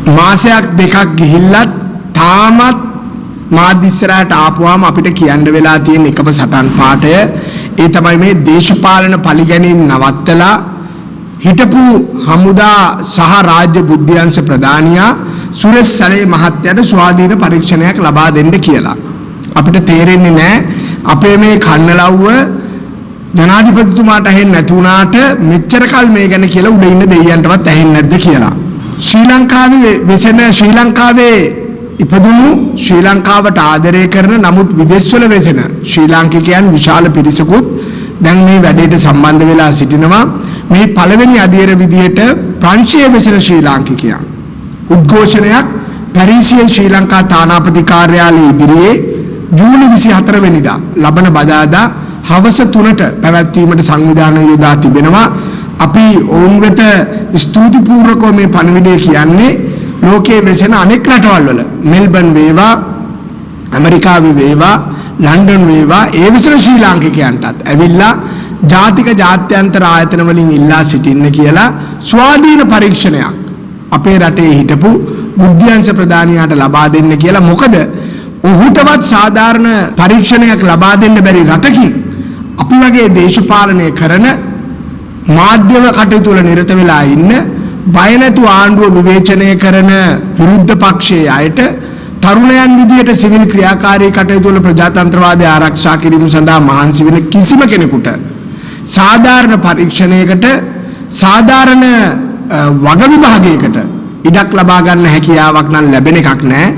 මාසයක් දෙකක් ගිහිල්ලත් තාමත් මාධ්‍ය ඉස්සරහට ආපුවාම අපිට කියන්න වෙලා තියෙන එකම සටන් පාඨය ඒ තමයි මේ දේශපාලන පරිගැනීම් නවත්තලා හිටපු හමුදා සහ රාජ්‍ය බුද්ධ්‍යංශ ප්‍රධානියා සුරේෂ් සලේ මහත්තයාට ස්වාධීන පරීක්ෂණයක් ලබා දෙන්න කියලා. අපිට තේරෙන්නේ නැහැ අපේ මේ කන්නලව්ව ජනාධිපතිතුමාට ඇහෙන්නේ නැති වුණාට මෙච්චර කල් මේ ගැන කියලා උඩ ඉන්න දෙයියන්ටවත් ඇහෙන්නේ නැද්ද කියලා. ශ්‍රී ලංකාවේ වෙසෙන ශ්‍රී ලංකාවේ ඉපදුණු ශ්‍රී ලංකාවට ආදරය කරන නමුත් විදේශවල වෙසෙන ශ්‍රී ලාංකිකයන් විශාල පිරිසකුත් දැන් මේ වැඩේට සම්බන්ධ වෙලා සිටිනවා. මේ පළවෙනි අධීර විදියට ප්‍රංශයේ වෙසෙන ශ්‍රී ලාංකිකයන් උද්ඝෝෂණයක් පැරිසියේ ශ්‍රී ලංකා තානාපති කාර්යාලයේ ඉදිරියේ ජූනි 24 වෙනිදා ලබන බදාදා හවස 3ට පැවැත්වීමට සංවිධානය යොදා තිබෙනවා. අපි ඔවුන් වෙත ස්තුතිපූර්වකව මේ පණිවිඩය කියන්නේ ලෝකයේ වෙසෙන අනෙක් රටවල් වල මෙල්බන් වේවා ඇමරිකාවේ වේවා ලන්ඩන් වේවා ඒ වෙසෙන ශ්‍රී ලාංකිකයන්ටත් ඇවිල්ලා ජාතික ජාත්‍යන්තර ආයතන වලින් ඉල්ලා සිටින්න කියලා ස්වාධීන පරීක්ෂණයක් අපේ රටේ හිටපු බුද්ධ්‍යංශ ප්‍රධානියාට ලබා දෙන්න කියලා. මොකද ඔහුටවත් සාධාරණ පරීක්ෂණයක් ලබා දෙන්න බැරි රටකින් අපි වගේ දේශපාලනය කරන මාධ්‍යව කටයුතු වල නිරත වෙලා ඉන්න බය නැතු ආණ්ඩුව විවේචනය කරන විරුද්ධ පක්ෂයේ අයට තරුණයන් විදියට සිවිල් ක්‍රියාකාරී කටයුතු වල ප්‍රජාතන්ත්‍රවාදය ආරක්ෂා කිරීම සඳහා මහන්සි වෙන කිසිම කෙනෙකුට සාධාරණ පරීක්ෂණයකට සාධාරණ වග විභාගයකට ඉඩක් ලබා ගන්න හැකියාවක් නම් ලැබෙන එකක් නැහැ.